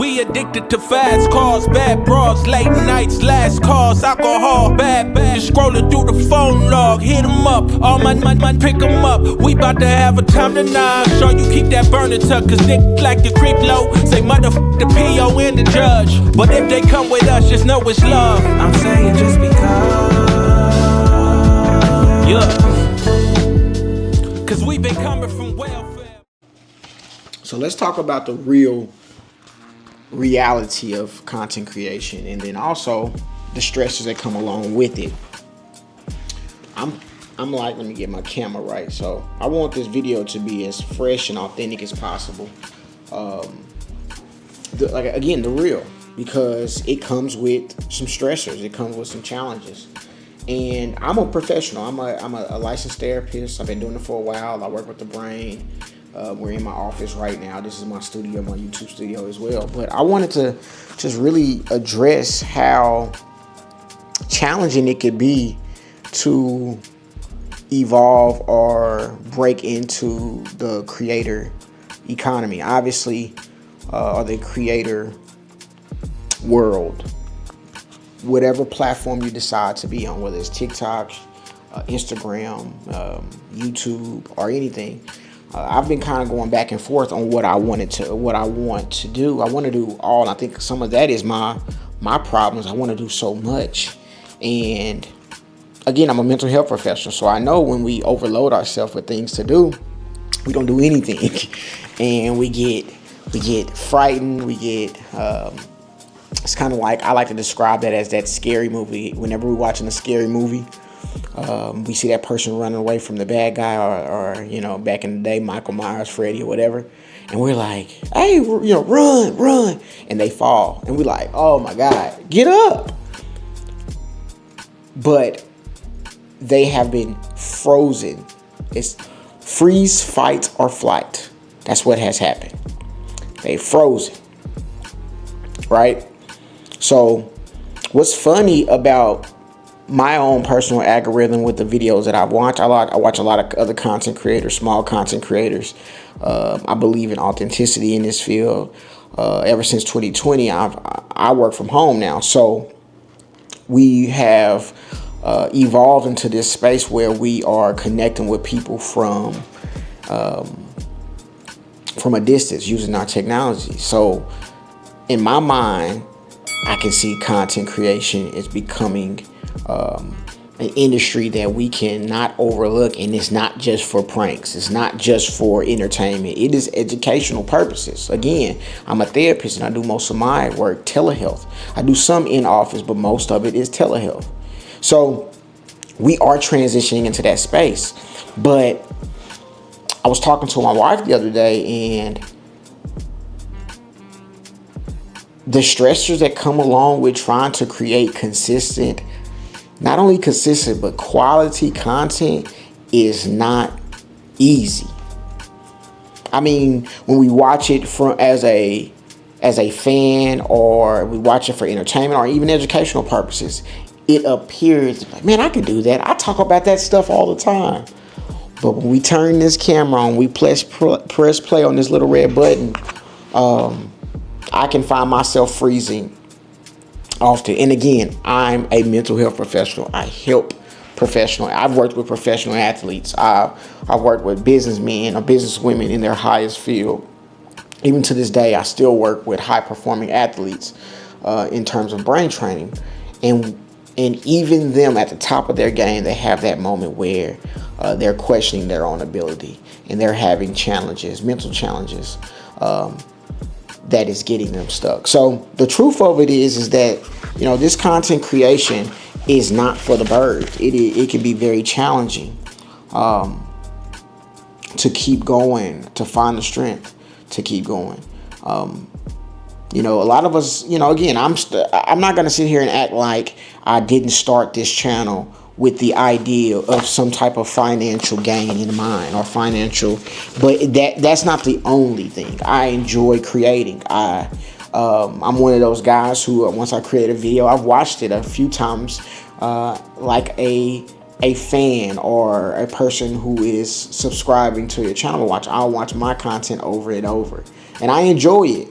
We addicted to fast cars, bad bras, late nights, last calls, alcohol, bad. Scrolling through the phone log, hit 'em up, all my pick 'em up. We bout to have a time tonight. Sure you keep that burner tuck, cause niggas like to creep low. Say motherfuck the PO and the judge. But if they come with us, just know it's love. I'm saying just because. Yeah. Cause we been coming from welfare. So let's talk about the real reality of content creation, and then also the stresses that come along with it. I'm like, let me get my camera right. So I want this video to be as fresh and authentic as possible. The real, because it comes with some stressors. It comes with some challenges. And I'm a professional. I'm a licensed therapist. I've been doing it for a while. I work with the brain. We're in my office right now. This is my studio, my YouTube studio as well. But I wanted to just really address how challenging it could be to evolve or break into the creator economy. Obviously, or the creator world. Whatever platform you decide to be on, whether it's TikTok, Instagram, YouTube, or anything. I've been kind of going back and forth on what I want to do. I want to do all. I think some of that is my problems. I want to do so much, and again, I'm a mental health professional, so I know when we overload ourselves with things to do, we don't do anything, and we get frightened. We get it's kind of like, I like to describe that as that scary movie. Whenever we're watching a scary movie. We see that person running away from the bad guy, or back in the day, Michael Myers, Freddy, or whatever, and we're like, hey, run, and they fall, and we're like, oh my God, get up. But they have been frozen. It's freeze, fight, or flight. That's what has happened. They frozen, right? So what's funny about my own personal algorithm with the videos that I watch a lot of other content creators, small content creators. I believe in authenticity in this field. Ever since 2020, I work from home now. So we have evolved into this space where we are connecting with people from a distance using our technology. So in my mind, I can see content creation is becoming an industry that we cannot overlook, and it's not just for pranks. It's not just for entertainment. It is educational purposes. Again, I'm a therapist, and I do most of my work telehealth. I do some in office, but most of it is telehealth. So we are transitioning into that space. But I was talking to my wife the other day, and the stressors that come along with trying to create not only consistent, but quality content is not easy. I mean, when we watch it as a fan, or we watch it for entertainment or even educational purposes, it appears like, man, I can do that. I talk about that stuff all the time. But when we turn this camera on, we press play on this little red button, I can find myself freezing often. And again, I'm a mental health professional. I help professional. I've worked with professional athletes. I've worked with businessmen or businesswomen in their highest field. Even to this day, I still work with high performing athletes in terms of brain training. And even them at the top of their game, they have that moment where they're questioning their own ability, and they're having challenges, mental challenges, that is getting them stuck. So the truth of it is that, this content creation is not for the birds. It can be very challenging to keep going, to find the strength to keep going. A lot of us, again, I'm not going to sit here and act like I didn't start this channel with the idea of some type of financial gain in mind, or but that's not the only thing. I enjoy creating. I'm one of those guys who, once I create a video, I've watched it a few times, like a fan or a person who is subscribing to your channel. I'll watch my content over and over, and I enjoy it.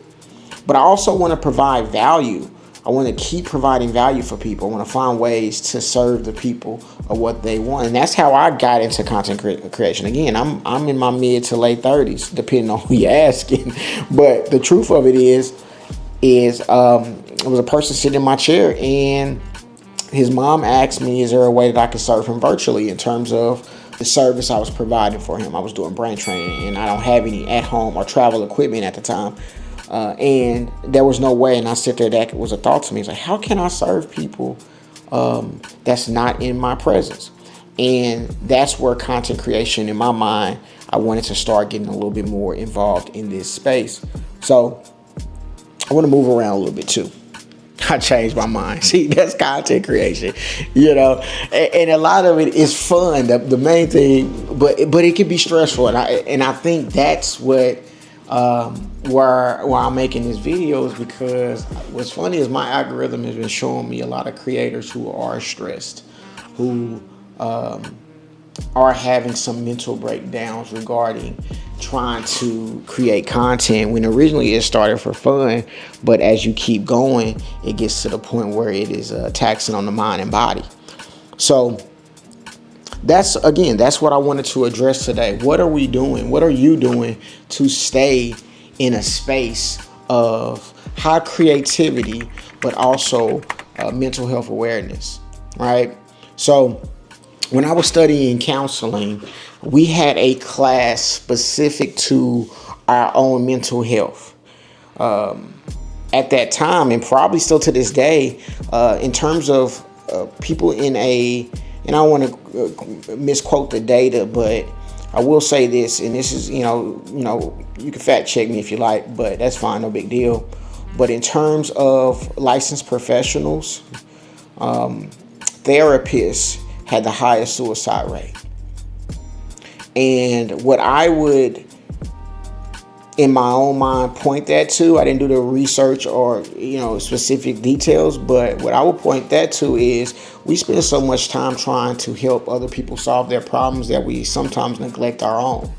But I also want to provide value. I want to keep providing value for people. I want to find ways to serve the people of what they want. And that's how I got into content creation. Again, I'm in my mid to late 30s, depending on who you're asking. But the truth of it is it was a person sitting in my chair, and his mom asked me, is there a way that I could serve him virtually in terms of the service I was providing for him? I was doing brain training, and I don't have any at home or travel equipment at the time. And there was no way. And I sit there, that was a thought to me. It's like, how can I serve people that's not in my presence? And that's where content creation, in my mind, I wanted to start getting a little bit more involved in this space. So I want to move around a little bit too. I changed my mind. See, that's content creation, and a lot of it is fun. The main thing, but it can be stressful, and I think that's what where I'm making this video, is because what's funny is my algorithm has been showing me a lot of creators who are stressed, who are having some mental breakdowns regarding trying to create content, when originally it started for fun, but as you keep going, it gets to the point where it is taxing on the mind and body. So that's what I wanted to address today. What are we doing? What are you doing to stay in a space of high creativity, but also mental health awareness, right? So when I was studying counseling, we had a class specific to our own mental health. At that time, and probably still to this day, in terms of people in a, and I don't want to misquote the data, but I will say this, and this is, you can fact check me if you like, but that's fine, no big deal. But in terms of licensed professionals, therapists had the highest suicide rate. And what I would, in my own mind, point that to, I didn't do the research or, specific details, but what I would point that to is we spend so much time trying to help other people solve their problems that we sometimes neglect our own.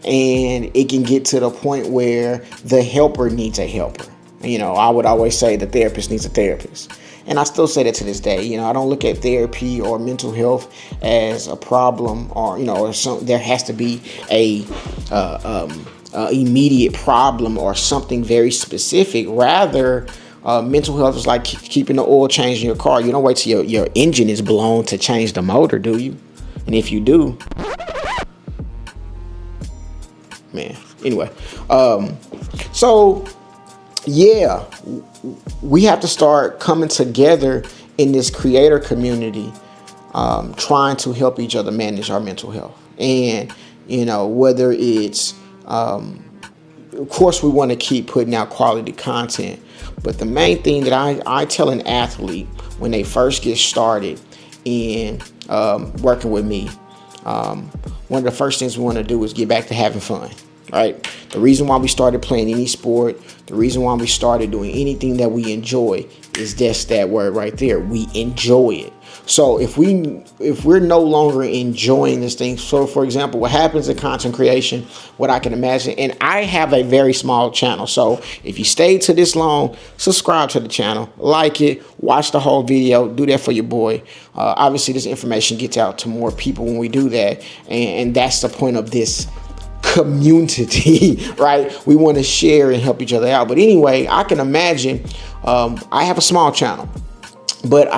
And it can get to the point where the helper needs a helper. I would always say the therapist needs a therapist. And I still say that to this day. I don't look at therapy or mental health as a problem, or, there has to be a immediate problem or something very specific. Rather, mental health is like keeping the oil change in your car. You don't wait till your engine is blown to change the motor, do you? And if you do, man. Anyway, so yeah, we have to start coming together in this creator community, trying to help each other manage our mental health. And, whether it's, of course, we want to keep putting out quality content. But the main thing that I tell an athlete when they first get started in working with me, one of the first things we want to do is get back to having fun. Right? The reason why we started playing any sport, the reason why we started doing anything that we enjoy is just that word right there. We enjoy it. So if we're no longer enjoying this thing, so for example, what happens in content creation, what I can imagine, and I have a very small channel. So if you stayed to this long, subscribe to the channel, like it, watch the whole video, do that for your boy. Obviously, this information gets out to more people when we do that. And that's the point of this community, right? We want to share and help each other out. But anyway, I can imagine, I have a small channel, but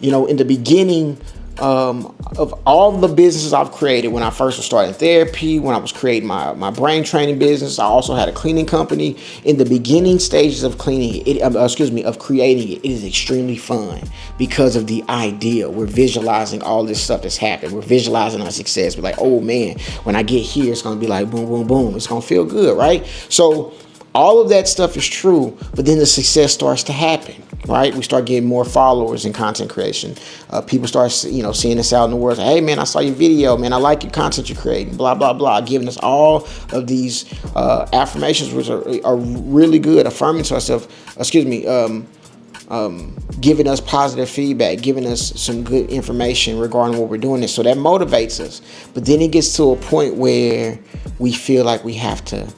in the beginning of all the businesses I've created, when I first was starting therapy, when I was creating my brain training business, I also had a cleaning company. In the beginning stages of creating it, it is extremely fun because of the idea. We're visualizing all this stuff that's happened. We're visualizing our success. We're like, oh man, when I get here, it's going to be like boom, boom, boom. It's going to feel good, right? So all of that stuff is true, but then the success starts to happen, right? We start getting more followers in content creation. People start, seeing us out in the world. Hey, man, I saw your video, man. I like your content you're creating, blah, blah, blah. Giving us all of these affirmations, which are really good, affirming to ourselves, giving us positive feedback, giving us some good information regarding what we're doing. So that motivates us. But then it gets to a point where we feel like we have to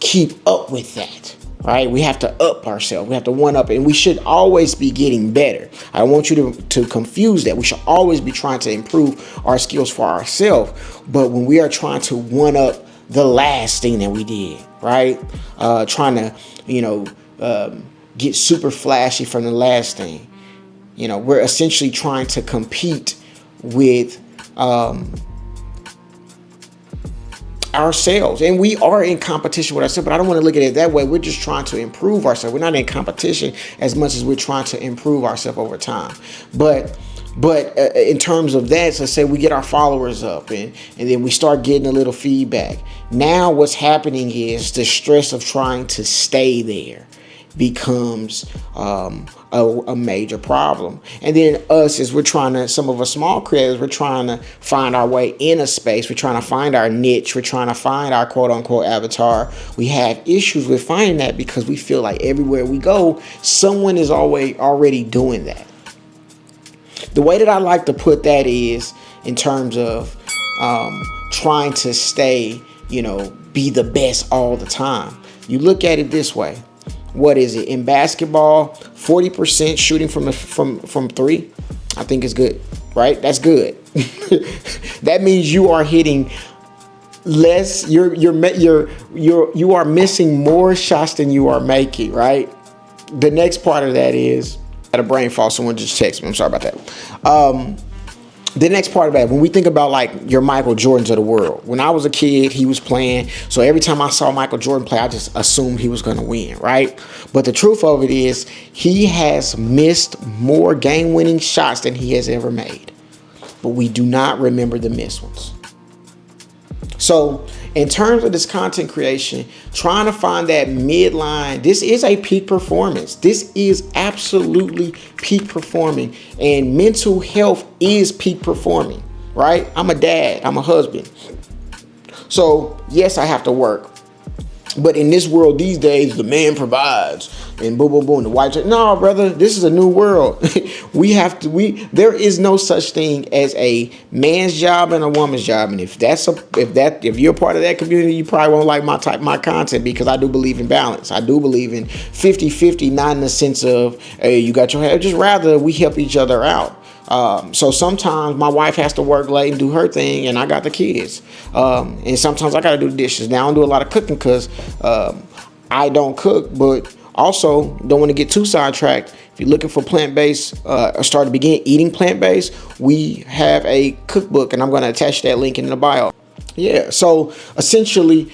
keep up with that, right? We have to up ourselves. We have to one up, and we should always be getting better. I don't want you to confuse that. We should always be trying to improve our skills for ourselves. But when we are trying to one up the last thing that we did, right? Trying to, get super flashy from the last thing. We're essentially trying to compete with ourselves, and we are in competition with ourselves, but I don't want to look at it that way. We're just trying to improve ourselves. We're not in competition as much as we're trying to improve ourselves over time. But in terms of that, so say we get our followers up and then we start getting a little feedback. Now what's happening is the stress of trying to stay there becomes a major problem. And then us, as some of us small creators, we're trying to find our way in a space. We're trying to find our niche. We're trying to find our quote unquote avatar. We have issues with finding that because we feel like everywhere we go, someone is already doing that. The way that I like to put that is in terms of trying to stay, be the best all the time. You look at it this way. What is it in basketball? 40% shooting from three, I think is good, right? That's good. That means you are hitting less. You are missing more shots than you are making, right? The next part of that is, I had a brain fall. Someone just texted me. I'm sorry about that. The next part of that, when we think about like your Michael Jordans of the world, when I was a kid, he was playing. So every time I saw Michael Jordan play, I just assumed he was going to win, right? But the truth of it is he has missed more game-winning shots than he has ever made. But we do not remember the missed ones. So in terms of this content creation, trying to find that midline, this is a peak performance. This is absolutely peak performing, and mental health is peak performing, right? I'm a dad, I'm a husband. So yes, I have to work. But in this world these days, the man provides and boom, boom, boom. The wife said, no, brother, this is a new world. There is no such thing as a man's job and a woman's job. And if you're part of that community, you probably won't like my content, because I do believe in balance. I do believe in 50-50, not in the sense of, hey, you got your hair, just rather we help each other out. So sometimes my wife has to work late and do her thing, and I got the kids. And sometimes I got to do the dishes. Now I don't do a lot of cooking because I don't cook, but also don't want to get too sidetracked. If you're looking for plant-based, or start to begin eating plant-based, we have a cookbook, and I'm going to attach that link in the bio. Yeah, so essentially,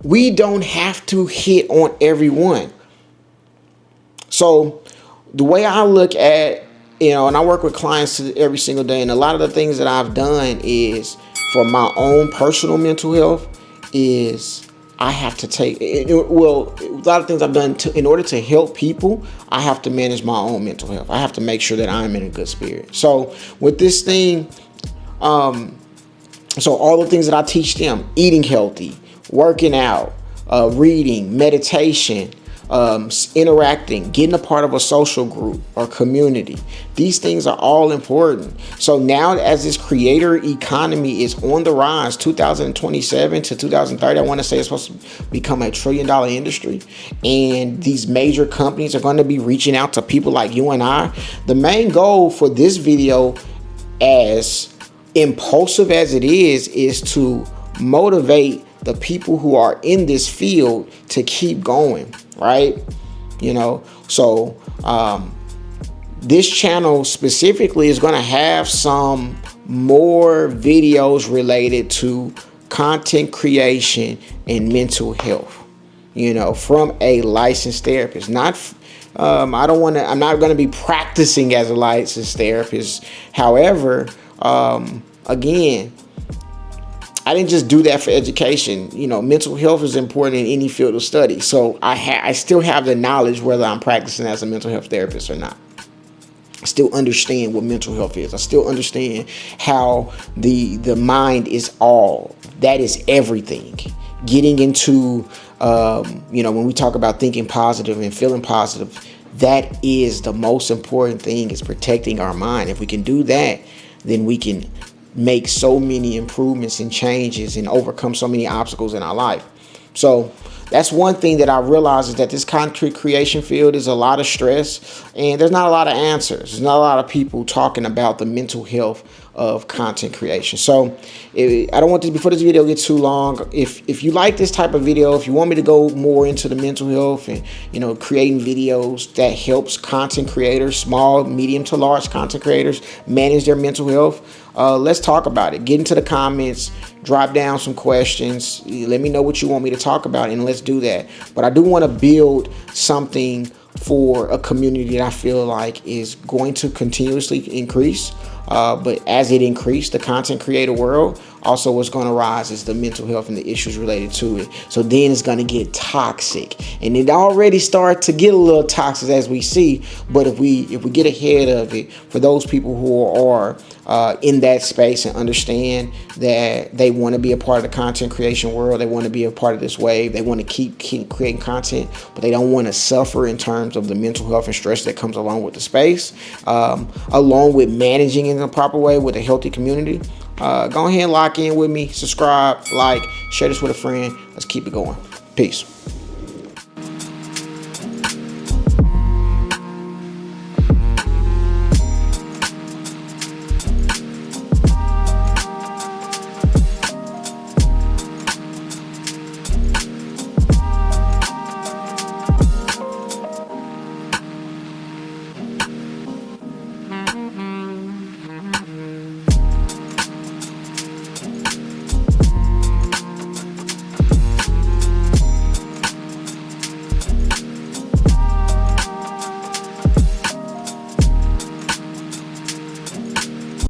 we don't have to hit on everyone. So the way I look at, and I work with clients every single day, and a lot of the things that I've done is for my own personal mental health is I have to take, a lot of things I've done in order to help people, I have to manage my own mental health. I have to make sure that I'm in a good spirit. So with this thing, so all the things that I teach them, eating healthy, working out, reading, meditation, interacting, getting a part of a social group or community. These things are all important. So now, as this creator economy is on the rise, 2027 to 2030, I want to say it's supposed to become $1 trillion industry. And these major companies are going to be reaching out to people like you and I. The main goal for this video, as impulsive as it is to motivate the people who are in this field to keep going, right? So this channel specifically is going to have some more videos related to content creation and mental health, from a licensed therapist. I'm not going to be practicing as a licensed therapist. However, again, I didn't just do that for education. Mental health is important in any field of study. So I still have the knowledge whether I'm practicing as a mental health therapist or not. I still understand what mental health is. I still understand how the mind is all. That is everything. Getting into, when we talk about thinking positive and feeling positive, that is the most important thing, is protecting our mind. If we can do that, then we can make so many improvements and changes and overcome so many obstacles in our life. So that's one thing that I realize, is that this content creation field is a lot of stress, and there's not a lot of answers. There's not a lot of people talking about the mental health of content creation. So I don't want to, before this video gets too long, if you like this type of video, if you want me to go more into the mental health and, you know, creating videos that helps content creators, small, medium to large content creators, manage their mental health, let's talk about it. Get into the comments, drop down some questions, let me know what you want me to talk about, and let's do that. But I do want to build something for a community that I feel like is going to continuously increase. But as it increased, the content creator world, also what's going to rise is the mental health and the issues related to it. So then it's going to get toxic, and it already started to get a little toxic as we see. But if we get ahead of it, for those people who are in that space and understand that they want to be a part of the content creation world, they want to be a part of this wave, they want to keep creating content, but they don't want to suffer in terms of the mental health and stress that comes along with the space, along with managing in a proper way with a healthy community. Go ahead and lock in with me, subscribe, like, share this with a friend. Let's keep it going. Peace.